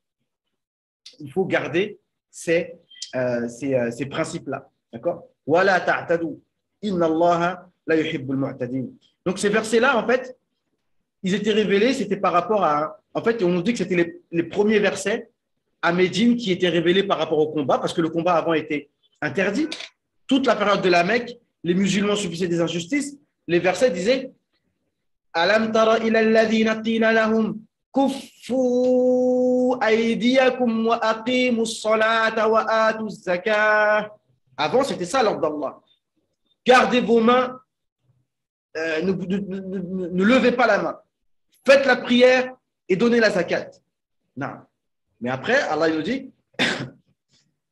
il faut garder ces principes-là. D'accord? Wala ta'tadu. Inna Allaha la yuhibbul mu'tadin. Donc, ces versets-là, en fait, ils étaient révélés, c'était par rapport à… En fait, on nous dit que c'était les premiers versets à Médine qui étaient révélés par rapport au combat, parce que le combat avant était interdit. Toute la période de la Mecque, les musulmans subissaient des injustices. Les versets disaient Alam tara ila alladhina qila lahum kuffu aydiyakum wa aqimus salata wa atuz zakah. Avant, c'était ça l'ordre d'Allah. Gardez vos mains, ne levez pas la main. Faites la prière et donnez la zakat. Non. Mais après, Allah nous dit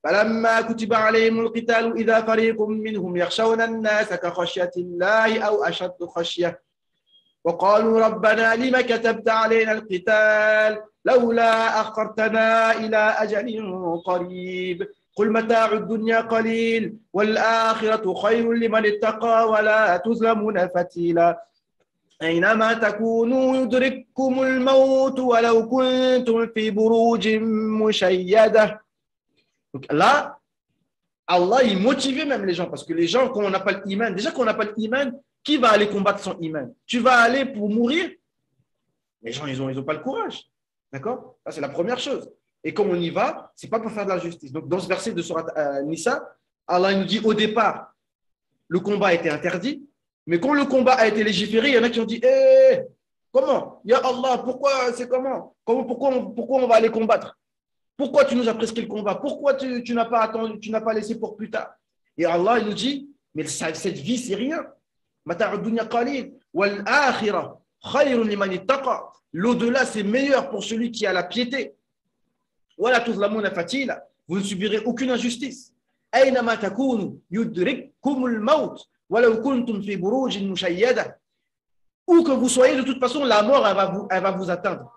فلما كتب عليهم القتال إذا فريق منهم يخشون الناس كخشية الله أو أشد خشية وقالوا ربنا لما كتبت علينا القتال لولا أخرتنا إلى أجل قريب قل متاع الدنيا قليل والآخرة خير لمن اتقى ولا تظلمون فتيلا أينما تكونوا يدرككم الموت ولو كنتم في بروج مشيدة. Donc là, Allah, il motivait même les gens, parce que les gens, quand on n'a pas l'iman, déjà qu'on n'a pas l'iman, qui va aller combattre son iman? Tu vas aller pour mourir? Les gens, ils ont pas le courage. D'accord? Ça, c'est la première chose. Et quand on y va, ce n'est pas pour faire de la justice. Donc, dans ce verset de Surat Nisa, Allah nous dit au départ, le combat était interdit, mais quand le combat a été légiféré, il y en a qui ont dit comment? Ya Allah, pourquoi c'est comment? Pourquoi on va aller combattre? Pourquoi tu nous as prescrit le combat? Pourquoi tu n'as pas attendu, tu n'as pas laissé pour plus tard? Et Allah, il nous dit, mais cette vie, c'est rien. L'au-delà, c'est meilleur pour celui qui a la piété. Vous ne subirez aucune injustice. Où que vous soyez, de toute façon, la mort, elle va vous atteindre.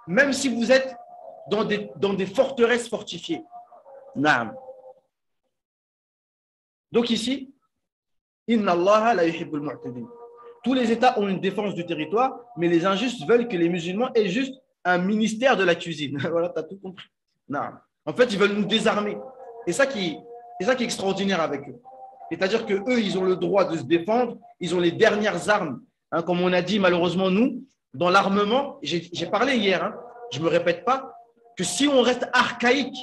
Même si vous êtes dans des forteresses fortifiées. Naam. Donc ici, Inna Allah la yuhibbul mu'tadin. Tous les États ont une défense du territoire, mais les injustes veulent que les musulmans aient juste un ministère de la cuisine. Voilà, tu as tout compris. Naam. En fait, ils veulent nous désarmer. Et ça qui est extraordinaire avec eux. C'est-à-dire qu'eux, ils ont le droit de se défendre, ils ont les dernières armes. Hein, comme on a dit, malheureusement, nous, dans l'armement, j'ai parlé hier, hein, je ne me répète pas, que si on reste archaïque,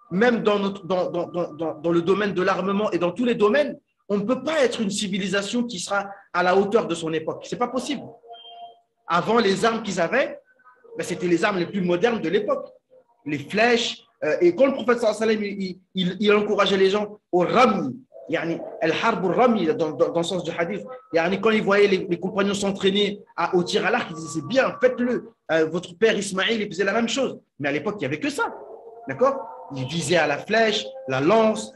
même dans le domaine de l'armement et dans tous les domaines, on ne peut pas être une civilisation qui sera à la hauteur de son époque. Ce n'est pas possible. Avant, les armes qu'ils avaient, ben, c'était les armes les plus modernes de l'époque. Les flèches. Et quand le prophète sallallahu alayhi wa sallam, il encourageait les gens au rami, al-harb al-rami, dans le sens du hadith. Quand il voyait les compagnons s'entraîner au tir à l'arc, il disait c'est bien, faites-le. Votre père Ismaïl, il faisait la même chose. Mais à l'époque, il n'y avait que ça. D'accord? Ils visaient à la flèche, la lance,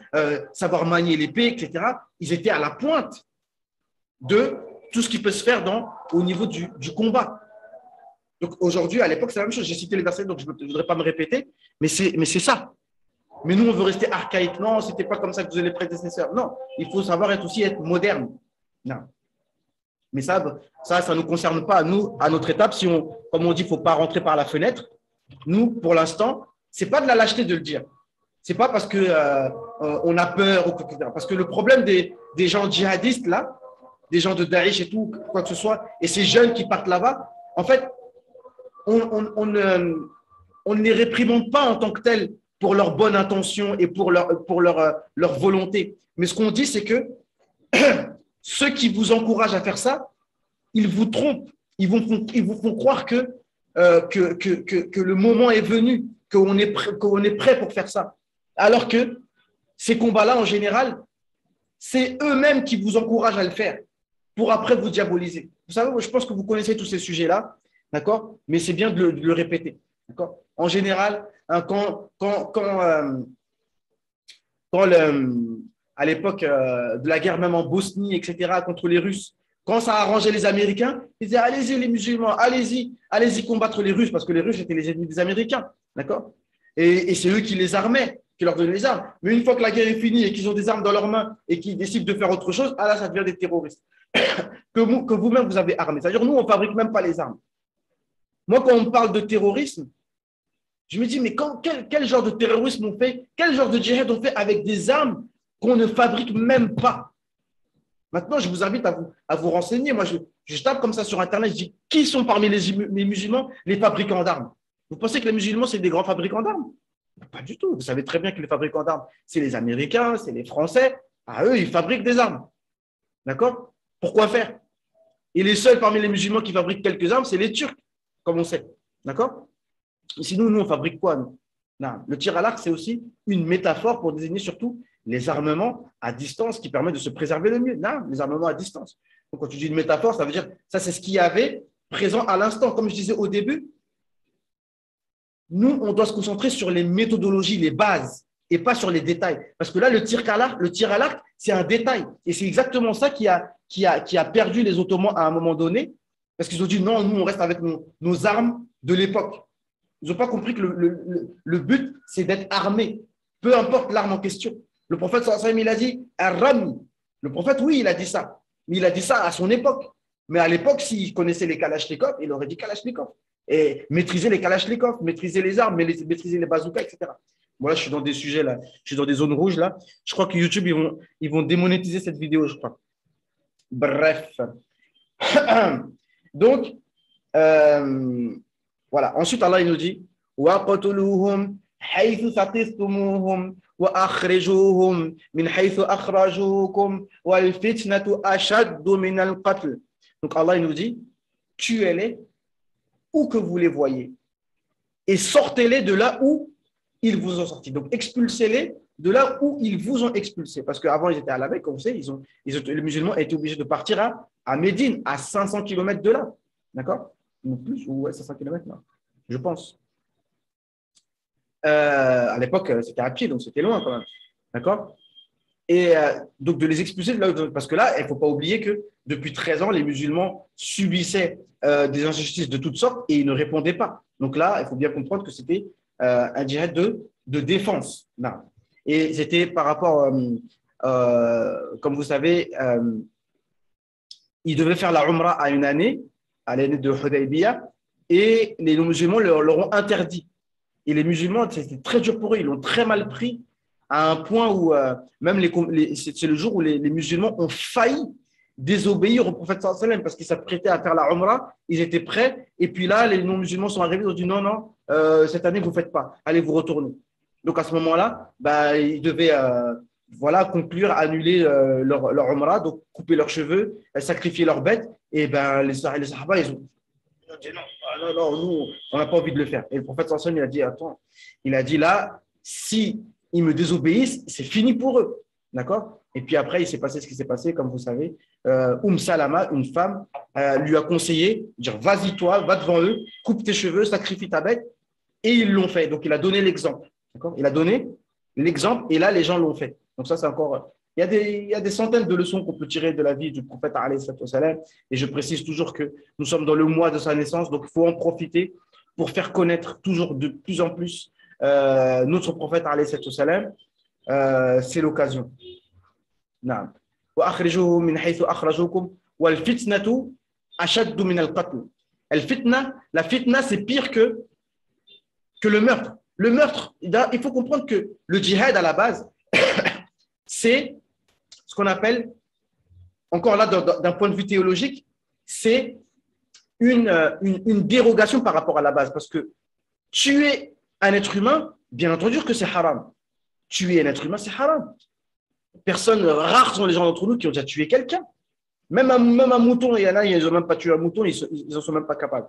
savoir manier l'épée, etc. Ils étaient à la pointe de tout ce qui peut se faire au niveau du combat. Donc aujourd'hui, à l'époque, c'est la même chose. J'ai cité les versets, donc je ne voudrais pas me répéter, mais c'est ça. Mais nous, on veut rester archaïque. Non, ce n'était pas comme ça que vous avez les prédécesseurs. Non, il faut savoir être moderne. Non. Mais ça ne nous concerne pas. Nous, à notre étape, comme on dit, il ne faut pas rentrer par la fenêtre. Nous, pour l'instant, ce n'est pas de la lâcheté de le dire. Ce n'est pas parce qu'on a peur, etc. Parce que le problème des gens djihadistes, là, des gens de Daesh et tout, quoi que ce soit, et ces jeunes qui partent là-bas, en fait, on ne les réprimande pas en tant que tels pour leur bonne intention et pour leur volonté. Mais ce qu'on dit, c'est que ceux qui vous encouragent à faire ça, ils vous trompent. Ils vous font croire que le moment est venu, qu'on est prêt pour faire ça. Alors que ces combats-là, en général, c'est eux-mêmes qui vous encouragent à le faire pour après vous diaboliser. Vous savez, je pense que vous connaissez tous ces sujets-là, d'accord? Mais c'est bien de le répéter, d'accord? En général, hein, à l'époque de la guerre même en Bosnie, etc., contre les Russes, quand ça arrangeait les Américains, ils disaient allez-y les musulmans, allez-y combattre les Russes, parce que les Russes étaient les ennemis des Américains, d'accord? Et c'est eux qui les armaient, qui leur donnaient les armes. Mais une fois que la guerre est finie et qu'ils ont des armes dans leurs mains et qu'ils décident de faire autre chose, là, ça devient des terroristes que vous-même vous avez armés. C'est-à-dire, nous, on ne fabrique même pas les armes. Moi, quand on me parle de terrorisme, je me dis, mais quel genre de terrorisme on fait? Quel genre de djihad on fait avec des armes qu'on ne fabrique même pas? Maintenant, je vous invite à vous renseigner. Moi, je tape comme ça sur Internet, je dis, qui sont parmi les musulmans les fabricants d'armes? Vous pensez que les musulmans, c'est des grands fabricants d'armes? Pas du tout. Vous savez très bien que les fabricants d'armes, c'est les Américains, c'est les Français. Eux, ils fabriquent des armes. D'accord? Pourquoi faire? Et les seuls parmi les musulmans qui fabriquent quelques armes, c'est les Turcs, comme on sait. D'accord? Sinon, nous, on fabrique quoi, nous? Non. Le tir à l'arc, c'est aussi une métaphore pour désigner surtout les armements à distance qui permettent de se préserver le mieux. Non, les armements à distance. Donc, quand tu dis une métaphore, ça veut dire ça, c'est ce qu'il y avait présent à l'instant. Comme je disais au début, nous, on doit se concentrer sur les méthodologies, les bases, et pas sur les détails. Parce que là, le tir à l'arc, c'est un détail. Et c'est exactement ça qui a perdu les Ottomans à un moment donné, parce qu'ils ont dit non, nous, on reste avec nos armes de l'époque. Ils n'ont pas compris que le but, c'est d'être armé, peu importe l'arme en question. Le prophète, sallallahu alayhi wa sallam, il a dit Ar-Rami. Le prophète, oui, il a dit ça. Mais il a dit ça à son époque. Mais à l'époque, s'il connaissait les Kalachnikov, il aurait dit Kalachnikov. Et maîtriser les Kalachnikov, maîtriser les armes, maîtriser les bazookas, etc. Moi, là, je suis dans des sujets, là. Je suis dans des zones rouges, là. Je crois que YouTube, ils vont démonétiser cette vidéo, je crois. Bref. Donc, voilà. Ensuite, Allah, il nous dit وَقَتُلُوهُمْ حَيْثُ ثَقِفْتُمُوهُمْ وَأَخْرِجُوهُمْ مِنْ حَيْثُ أَخْرَجُوكُمْ وَالْفِتْنَةُ أَشَدُّ مِنَ الْقَتْلِ. Donc, Allah, il nous dit tuez-les où que vous les voyez et sortez-les de là où ils vous ont sortis. Donc, expulsez-les de là où ils vous ont expulsés. Parce qu'avant, ils étaient à la Mecque, comme vous savez, les musulmans étaient obligés de partir à Médine, à 500 km de là. D'accord? Non plus, ou ouais, 500 km, non, je pense. À l'époque, c'était à pied, donc c'était loin quand même. D'accord? Et donc, de les expulser de là, parce que là, il ne faut pas oublier que depuis 13 ans, les musulmans subissaient des injustices de toutes sortes et ils ne répondaient pas. Donc là, il faut bien comprendre que c'était un djihad de défense. Non. Et c'était par rapport, comme vous savez, ils devaient faire la Umrah à une année, à l'année de Hudaybiyah, et les musulmans leur ont interdit. Et les musulmans, c'était très dur pour eux, ils l'ont très mal pris, à un point où même c'est le jour où les musulmans ont failli désobéir au prophète sallallahu alayhi wa sallam parce qu'ils s'apprêtaient à faire la Umrah, ils étaient prêts. Et puis là, les non-musulmans sont arrivés, ils ont dit non, non, cette année, vous ne faites pas, allez vous retourner. Donc à ce moment-là, bah, ils devaient voilà, conclure, annuler leur Umrah, donc couper leurs cheveux, sacrifier leurs bêtes. Et ben, les Sahaba, ils ont dit non, non, non, nous, on n'a pas envie de le faire. Et le prophète sallallahu alayhi wa sallam, il a dit attends, il a dit là, si ils me désobéissent, c'est fini pour eux. D'accord? Et puis après, il s'est passé ce qui s'est passé, comme vous savez. Salama, une femme, lui a conseillé, dire vas-y toi, va devant eux, coupe tes cheveux, sacrifie ta bête. Et ils l'ont fait. Donc il a donné l'exemple. D'accord? Il a donné l'exemple et là, les gens l'ont fait. Donc ça, c'est encore… il y a des centaines de leçons qu'on peut tirer de la vie du prophète alayhi salam. Et je précise toujours que nous sommes dans le mois de sa naissance, donc il faut en profiter pour faire connaître toujours de plus en plus notre prophète alayhi salam. C'est l'occasion. نعم وأخرجوه من حيث أخرجوكم والفتنة أشد من القتل. La fitna, c'est pire que le meurtre. Le meurtre, il faut comprendre que le djihad à la base, c'est ce qu'on appelle, encore là d'un point de vue théologique, c'est une dérogation par rapport à la base. Parce que tuer un être humain, bien entendu que c'est haram. Tuer un être humain, c'est haram. Rares sont les gens d'entre nous qui ont déjà tué quelqu'un. Même un mouton, il y en a, ils n'ont même pas tué un mouton, ils n'en sont même pas capables.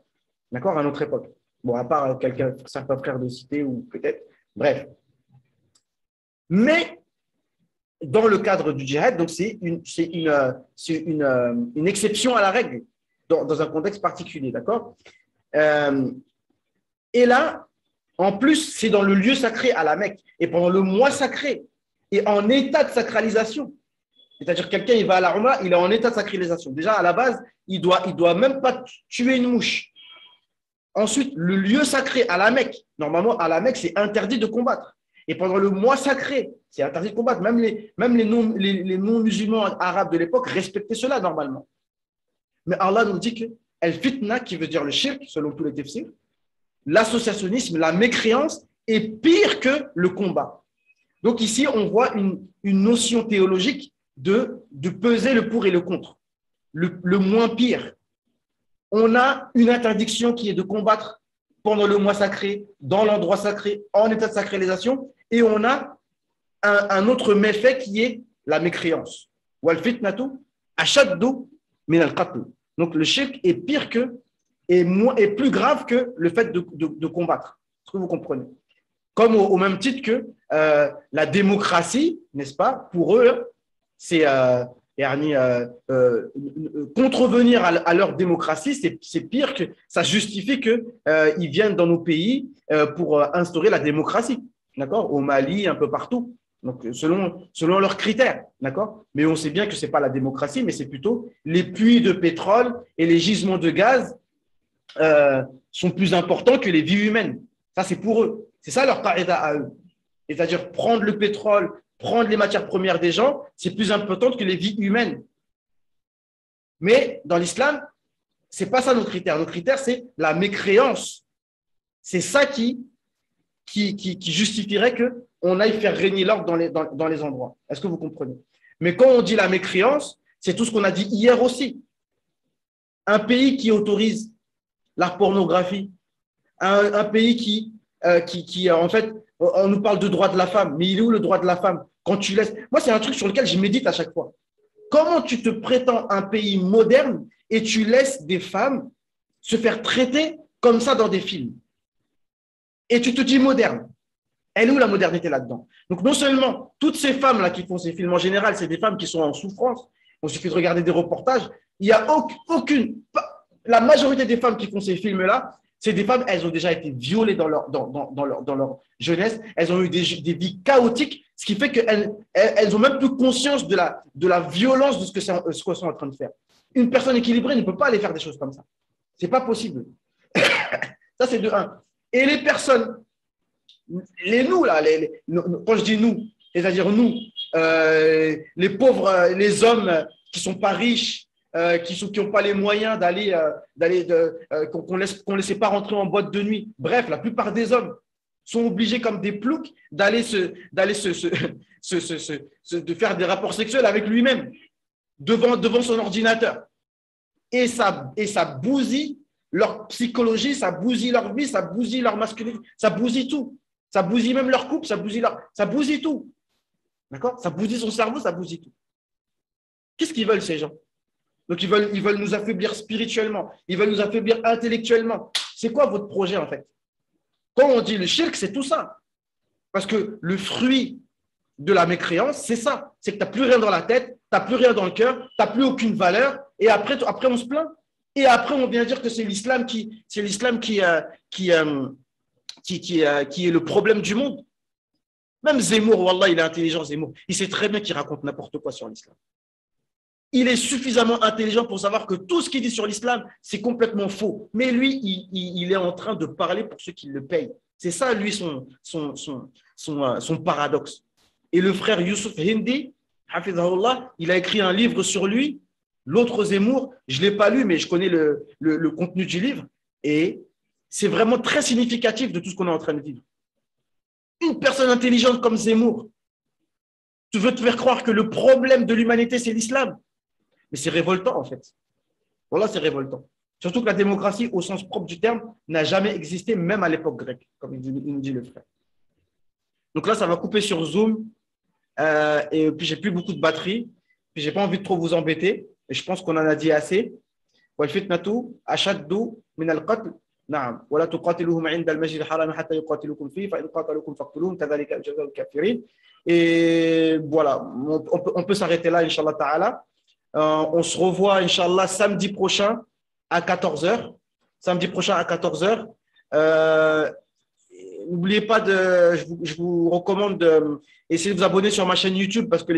D'accord? À notre époque. Bon, à part certains frères de cité ou peut-être. Bref. Mais dans le cadre du djihad, donc c'est une exception à la règle dans un contexte particulier. D'accord? Et là, en plus, c'est dans le lieu sacré à la Mecque et pendant le mois sacré et en état de sacralisation. C'est-à-dire quelqu'un, il va à la Umrah, il est en état de sacralisation. Déjà, à la base, il doit même pas tuer une mouche. Ensuite, le lieu sacré à la Mecque, normalement, à la Mecque, c'est interdit de combattre. Et pendant le mois sacré, c'est interdit de combattre. Même les non-musulmans arabes de l'époque respectaient cela normalement. Mais Allah nous dit que al-fitna, qui veut dire le shirk, selon tous les tafsirs, l'associationnisme, la mécréance est pire que le combat. Donc ici, on voit une notion théologique de peser le pour et le contre, le moins pire. On a une interdiction qui est de combattre pendant le mois sacré, dans l'endroit sacré, en état de sacralisation, et on a un autre méfait qui est la mécréance. Wal fitnatu ashaddu min al-qatl. Donc le shirk est pire que et plus grave que le fait de combattre. Est-ce que vous comprenez? Comme au même titre que la démocratie, n'est-ce pas, pour eux, c'est contrevenir à leur démocratie, c'est pire que ça justifie qu'ils viennent dans nos pays pour instaurer la démocratie, d'accord? Au Mali, un peu partout. Donc, selon leurs critères, d'accord? Mais on sait bien que ce n'est pas la démocratie, mais c'est plutôt les puits de pétrole et les gisements de gaz sont plus importants que les vies humaines. Ça, c'est pour eux. C'est ça leur qaïda à eux. C'est-à-dire prendre le pétrole, prendre les matières premières des gens, c'est plus important que les vies humaines. Mais dans l'islam, ce n'est pas ça nos critères. Nos critères, c'est la mécréance. C'est ça qui justifierait qu'on aille faire régner l'ordre dans les endroits. Est-ce que vous comprenez? Mais quand on dit la mécréance, c'est tout ce qu'on a dit hier aussi. Un pays qui autorise la pornographie, un pays qui en fait, on nous parle de droit de la femme, mais il est où le droit de la femme? Quand tu laisses… Moi, c'est un truc sur lequel je médite à chaque fois. Comment tu te prétends un pays moderne et tu laisses des femmes se faire traiter comme ça dans des films? Et tu te dis moderne. Elle est où la modernité là-dedans? Donc, non seulement toutes ces femmes-là qui font ces films, en général, c'est des femmes qui sont en souffrance. Il suffit de regarder des reportages. Il n'y a aucune… La majorité des femmes qui font ces films-là, c'est des femmes, elles ont déjà été violées dans leur jeunesse, elles ont eu des vies chaotiques, ce qui fait qu'elles n'ont même plus conscience de la violence de ce qu'elles sont en train de faire. Une personne équilibrée ne peut pas aller faire des choses comme ça. Ce n'est pas possible. Ça, c'est de un. Et les personnes, nous, là, quand je dis nous, c'est-à-dire nous, les pauvres, les hommes qui ne sont pas riches, qui n'ont pas les moyens qu'on ne laisse pas rentrer en boîte de nuit. Bref, la plupart des hommes sont obligés comme des ploucs de faire des rapports sexuels avec lui-même. devant son ordinateur. Et ça bousille leur psychologie, ça bousille leur vie, ça bousille leur masculinité, ça bousille tout. Ça bousille même leur couple, ça bousille tout. D'accord? Ça bousille son cerveau, ça bousille tout. Qu'est-ce qu'ils veulent, ces gens? Donc, ils veulent nous affaiblir spirituellement, ils veulent nous affaiblir intellectuellement. C'est quoi votre projet, en fait? Quand on dit le shirk, c'est tout ça. Parce que le fruit de la mécréance, c'est ça. C'est que tu n'as plus rien dans la tête, tu n'as plus rien dans le cœur, tu n'as plus aucune valeur. Et après, on se plaint. Et après, on vient dire que c'est l'islam qui est le problème du monde. Même Zemmour, Wallah, il est intelligent, Zemmour. Il sait très bien qu'il raconte n'importe quoi sur l'islam. Il est suffisamment intelligent pour savoir que tout ce qu'il dit sur l'islam, c'est complètement faux. Mais lui, il est en train de parler pour ceux qui le payent. C'est ça, lui, son paradoxe. Et le frère Youssouf Hindi, Hafizahullah, il a écrit un livre sur lui. L'autre Zemmour, je ne l'ai pas lu, mais je connais le contenu du livre. Et c'est vraiment très significatif de tout ce qu'on est en train de vivre. Une personne intelligente comme Zemmour, tu veux te faire croire que le problème de l'humanité, c'est l'islam. Mais c'est révoltant, en fait. Voilà, c'est révoltant. Surtout que la démocratie, au sens propre du terme, n'a jamais existé, même à l'époque grecque, comme il nous dit le frère. Donc là, ça va couper sur Zoom. Et puis, j'ai plus beaucoup de batterie. Puis, j'ai pas envie de trop vous embêter. Et je pense qu'on en a dit assez. والفتنة أشد من القتل نعم ولا تقاتلوهم عند المسجد الحرام حتى يقاتلوكم فيه فإن قاتلوكم فاقتلوهم كذلك جزاء الكافرين. Et voilà, on peut s'arrêter là, Inch'Allah Ta'ala. On se revoit, Inch'Allah, samedi prochain à 14h. Samedi prochain à 14h. N'oubliez pas je vous recommande d'essayer de vous abonner sur ma chaîne YouTube parce que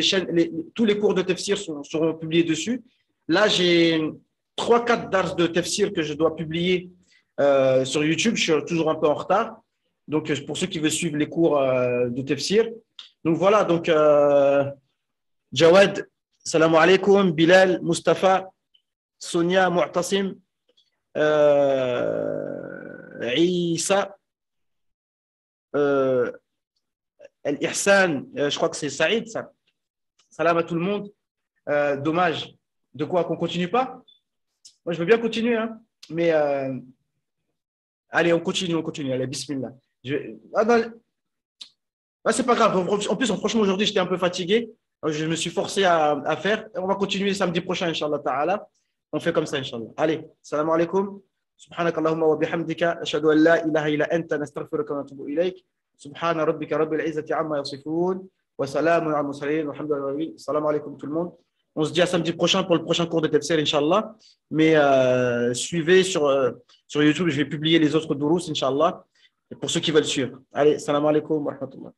tous les cours de tafsir seront publiés dessus. Là, j'ai 3-4 dars de tafsir que je dois publier sur YouTube. Je suis toujours un peu en retard. Donc, pour ceux qui veulent suivre les cours de tafsir. Donc, voilà. Donc, Jawad, salam alaikum, Bilal, Mustafa, Sonia, Mu'tasim, Isa, Al-Ihsan, je crois que c'est Saïd, ça. Salam à tout le monde. Dommage. De quoi? Qu'on ne continue pas? Moi, je veux bien continuer, hein. Mais allez, on continue. Allez, bismillah. C'est pas grave. En plus, franchement, aujourd'hui, j'étais un peu fatigué. Je me suis forcé à faire. On va continuer samedi prochain, Inch'Allah Ta'ala. On fait comme ça, Inch'Allah. Allez, salam alaikum. سبحانك اللهم وبحمدك أشهد أن لا إله إلا أنت نستغفرك ونتوب إليك سبحان ربك رب العزة عما يصفون وسلام على المرسلين والحمد لله السلام عليكم tout le monde. On se dit à samedi prochain pour le prochain cours de tafsir, Inch'Allah. Mais suivez sur YouTube, je vais publier les autres durous, Inch'Allah, pour ceux qui veulent suivre. Allez, salam alaikum wa rahmatullah.